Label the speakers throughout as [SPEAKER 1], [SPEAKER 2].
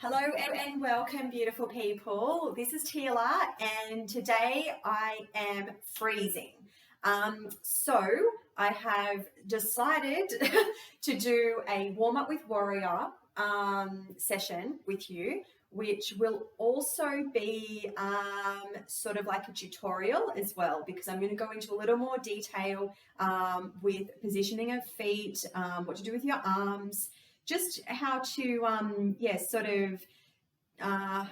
[SPEAKER 1] Hello and welcome, beautiful people. This is Tehla, and today I am freezing. So I have decided to do a warm up with warrior session with you, which will also be sort of like a tutorial as well, because I'm going to go into a little more detail with positioning of feet, what to do with your arms, just how to, I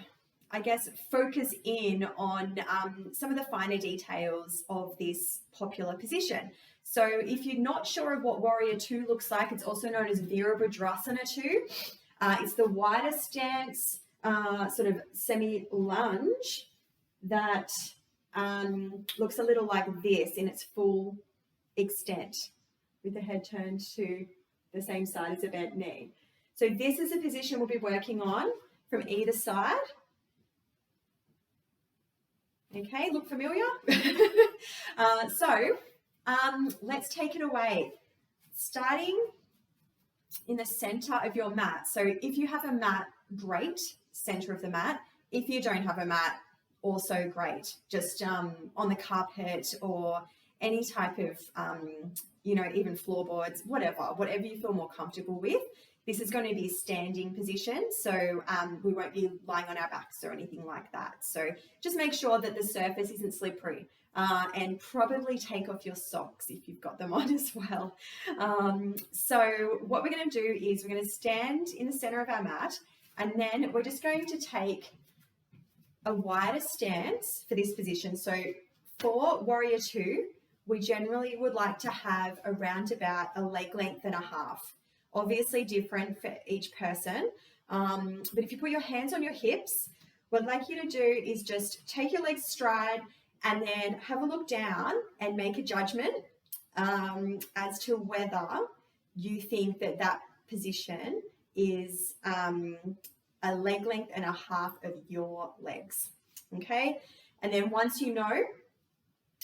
[SPEAKER 1] guess, focus in on some of the finer details of this popular position. So if you're not sure of what Warrior 2 looks like, it's also known as Virabhadrasana 2. It's the wider stance, sort of semi-lunge that looks a little like this in its full extent, with the head turned to the same side as a bent knee. So this is a position we'll be working on from either side. Okay, look familiar? Let's take it away. Starting in the center of your mat. So if you have a mat, great, center of the mat. If you don't have a mat, also great. Just on the carpet or any type of, even floorboards, whatever you feel more comfortable with. This is going to be a standing position, so we won't be lying on our backs or anything like that. So just make sure that the surface isn't slippery, and probably take off your socks if you've got them on as well. So what we're going to do is we're going to stand in the center of our mat, and then we're just going to take a wider stance for this position. So for Warrior 2, we generally would like to have around about a leg length and a half. Obviously different for each person. But if you put your hands on your hips, what I'd like you to do is just take your legs stride and then have a look down and make a judgment as to whether you think that that position is a leg length and a half of your legs. Okay? And then once you know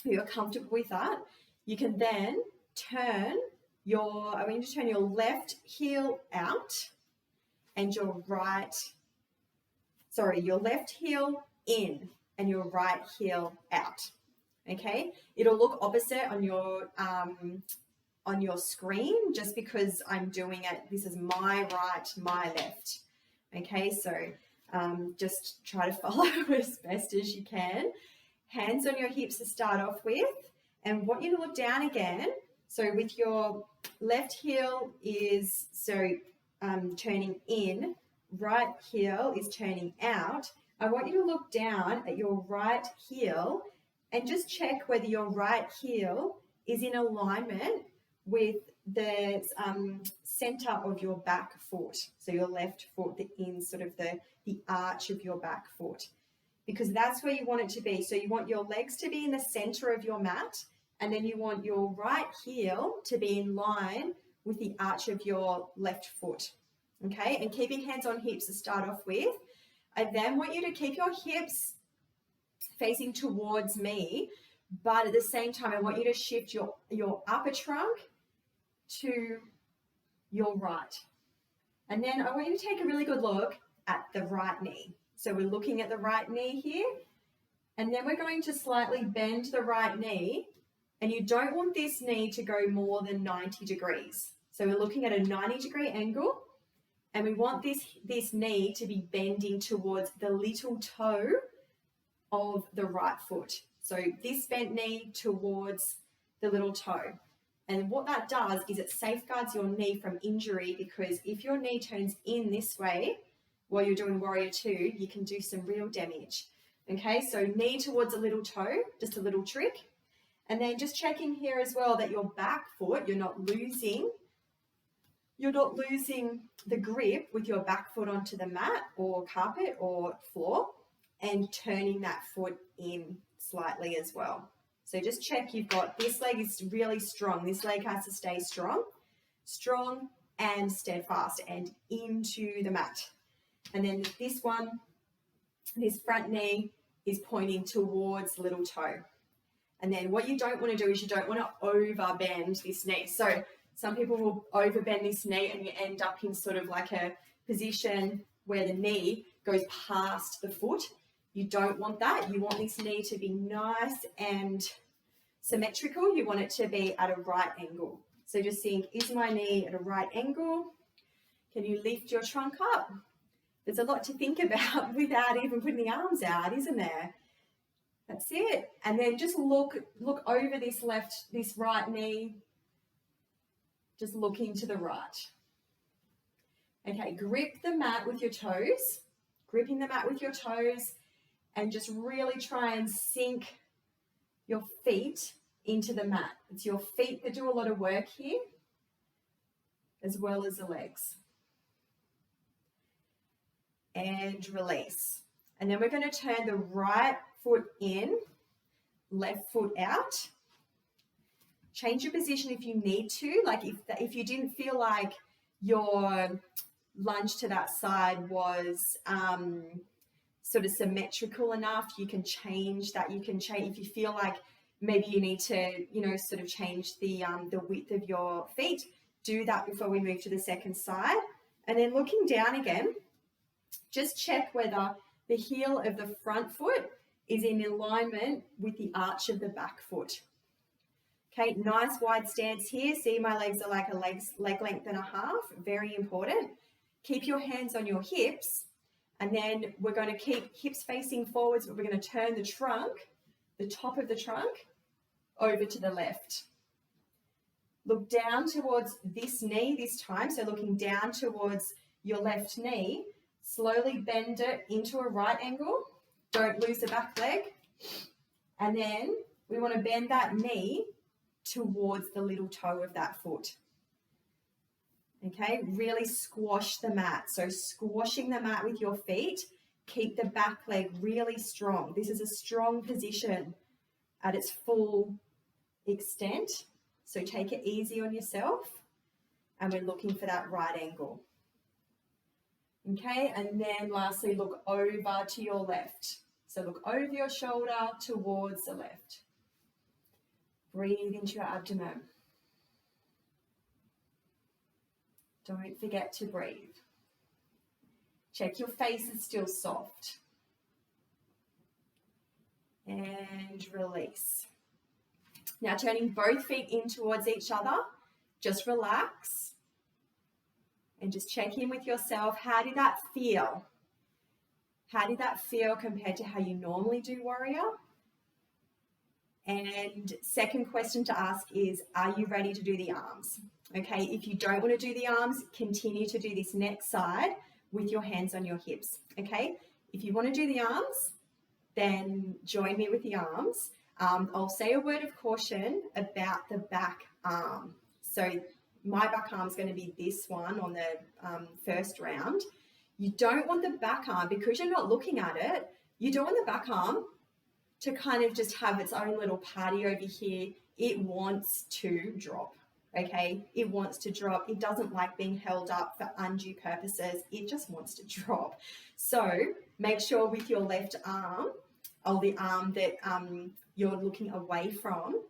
[SPEAKER 1] you're comfortable with that, you can then I want you to turn your left heel out and your left heel in and your right heel out. Okay, it'll look opposite on your screen just because I'm doing it. This is my right, my left. Okay, so just try to follow as best as you can. Hands on your hips to start off with, and I want you to look down again. So with your left heel is turning in, right heel is turning out. I want you to look down at your right heel and just check whether your right heel is in alignment with the center of your back foot. So your left foot, in sort of the arch of your back foot, because that's where you want it to be. So you want your legs to be in the center of your mat, and then you want your right heel to be in line with the arch of your left foot. Okay, and keeping hands on hips to start off with. I then want you to keep your hips facing towards me, but at the same time, I want you to shift your upper trunk to your right. And then I want you to take a really good look at the right knee. So we're looking at the right knee here, and then we're going to slightly bend the right knee, and you don't want this knee to go more than 90 degrees. So we're looking at a 90-degree angle, and we want this knee to be bending towards the little toe of the right foot. So this bent knee towards the little toe. And what that does is it safeguards your knee from injury, because if your knee turns in this way while you're doing Warrior 2, you can do some real damage. Okay, so knee towards a little toe, just a little trick. And then just checking here as well that your back foot, you're not losing the grip with your back foot onto the mat or carpet or floor, and turning that foot in slightly as well. So just check you've got, this leg is really strong. This leg has to stay strong and steadfast and into the mat. And then this front knee is pointing towards the little toe. And then what you don't want to do is you don't want to over bend this knee. So some people will over bend this knee and you end up in sort of like a position where the knee goes past the foot. You don't want that. You want this knee to be nice and symmetrical. You want it to be at a right angle. So just think, is my knee at a right angle? Can you lift your trunk up? There's a lot to think about without even putting the arms out, isn't there? That's it. And then just look over this right knee. Just looking to the right. Okay, grip the mat with your toes. Gripping the mat with your toes, and just really try and sink your feet into the mat. It's your feet that do a lot of work here, as well as the legs. And release. And then we're going to turn the right foot in, left foot out. Change your position if you need to. Like if you didn't feel like your lunge to that side was sort of symmetrical enough, you can change that. You can change if you feel like maybe you need to, sort of change the width of your feet. Do that before we move to the second side. And then looking down again, just check whether the heel of the front foot is in alignment with the arch of the back foot. Okay, nice wide stance here. See, my legs are like a leg length and a half. Very important. Keep your hands on your hips, and then we're going to keep hips facing forwards, but we're going to turn the trunk, the top of the trunk, over to the left. Look down towards this knee this time, so looking down towards your left knee. Slowly bend it into a right angle. Don't lose the back leg. And then we want to bend that knee towards the little toe of that foot. Okay, really squash the mat. So squashing the mat with your feet, keep the back leg really strong. This is a strong position at its full extent. So take it easy on yourself. And we're looking for that right angle. Okay, and then lastly, look over to your left. So look over your shoulder towards the left. Breathe into your abdomen. Don't forget to breathe. Check your face is still soft. And release. Now turning both feet in towards each other. Just relax. And just check in with yourself. How did that feel? How did that feel compared to how you normally do warrior? And second question to ask is, are you ready to do the arms? Okay, if you don't want to do the arms, continue to do this next side with your hands on your hips. Okay, if you want to do the arms, then join me with the arms. I'll say a word of caution about the back arm. So my back arm is going to be this one on the first round. You don't want the back arm, because you're not looking at it, you don't want the back arm to kind of just have its own little party over here. It wants to drop, okay? It wants to drop. It doesn't like being held up for undue purposes. It just wants to drop. So make sure with your left arm, or the arm that you're looking away from,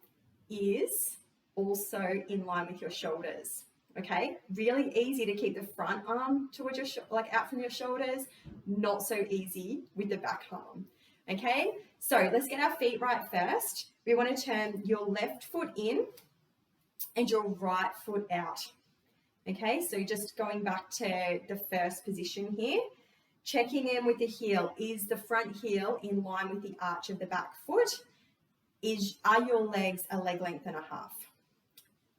[SPEAKER 1] is also in line with your shoulders. Okay, really easy to keep the front arm towards your out from your shoulders. Not so easy with the back arm. Okay, so let's get our feet right first. We want to turn your left foot in and your right foot out. Okay, so just going back to the first position here, checking in with the heel. Is the front heel in line with the arch of the back foot? Are your legs a leg length and a half?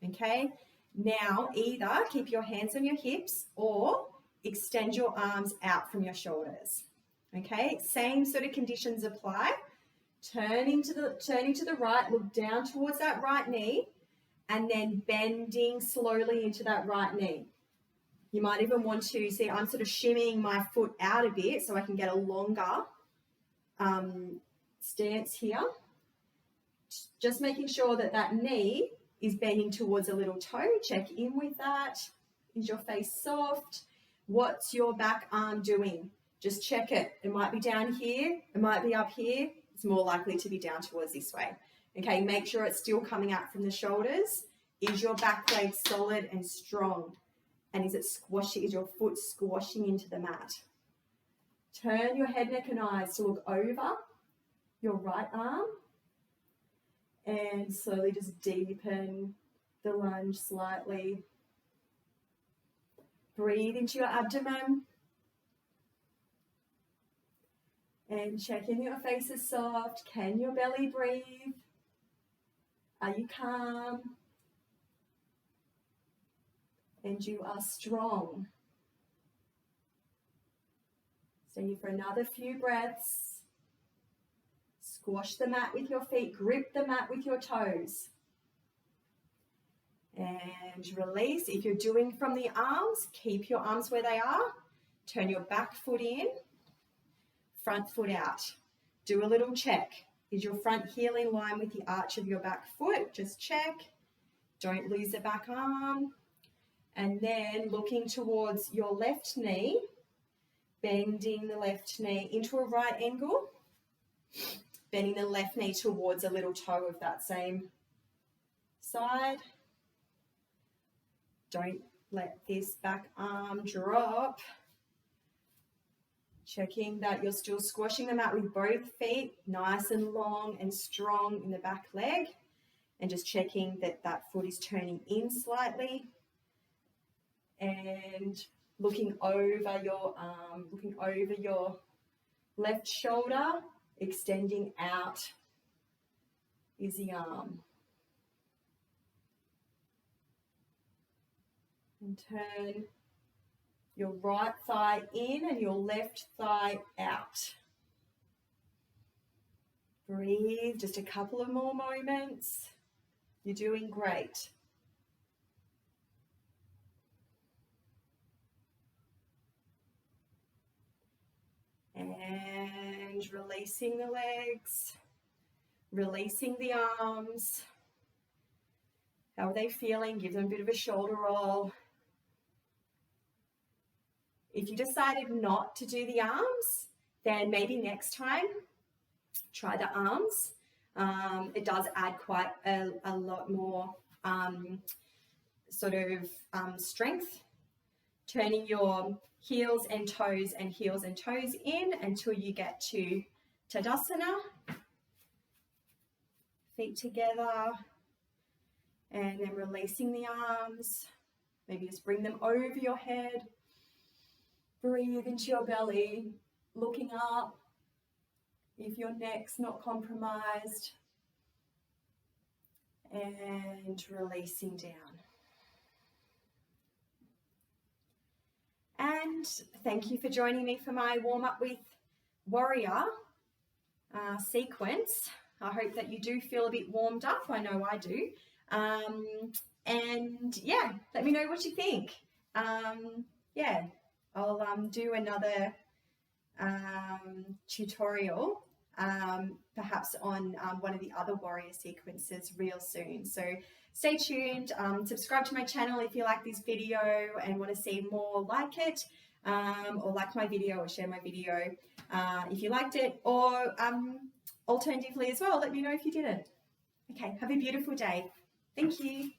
[SPEAKER 1] Okay, now either keep your hands on your hips or extend your arms out from your shoulders. Okay, same sort of conditions apply. Turning to the right, look down towards that right knee, and then bending slowly into that right knee. You might even want to see, I'm sort of shimmying my foot out a bit so I can get a longer stance here. Just making sure that that knee is bending towards a little toe. Check in with that. Is your face soft? What's your back arm doing? Just check it. It might be down here. It might be up here. It's more likely to be down towards this way. Okay, make sure it's still coming out from the shoulders. Is your back leg solid and strong? And is it squashing? Is your foot squashing into the mat? Turn your head, neck and eyes to look over your right arm and slowly just deepen the lunge slightly. Breathe into your abdomen and check in your face is soft. Can your belly breathe? Are you calm? And you are strong. Stay here for another few breaths. Squash the mat with your feet, grip the mat with your toes. And release. If you're doing from the arms, keep your arms where they are. Turn your back foot in, front foot out. Do a little check. Is your front heel in line with the arch of your back foot? Just check. Don't lose the back arm. And then looking towards your left knee, bending the left knee into a right angle, bending the left knee towards a little toe of that same side. Don't let this back arm drop. Checking that you're still squashing the mat with both feet, nice and long and strong in the back leg. And just checking that that foot is turning in slightly. And looking over your arm, looking over your left shoulder, extending out is the arm. And turn your right thigh in and your left thigh out. Breathe, just a couple of more moments. You're doing great. And releasing the legs, releasing the arms. How are they feeling? Give them a bit of a shoulder roll. If you decided not to do the arms, then maybe next time try the arms. It does add quite a lot more strength. Turning your heels and toes in until you get to Tadasana. Feet together. And then releasing the arms. Maybe just bring them over your head. Breathe into your belly, looking up. If your neck's not compromised. And releasing down. And thank you for joining me for my warm-up with Warrior sequence. I hope that you do feel a bit warmed up. I know I do. And yeah, let me know what you think. Yeah, I'll do another tutorial, perhaps on one of the other warrior sequences real soon. So stay tuned, subscribe to my channel if you like this video and want to see more like it, or like my video or share my video if you liked it, or alternatively as well, let me know if you didn't. Okay, have a beautiful day. Thank you.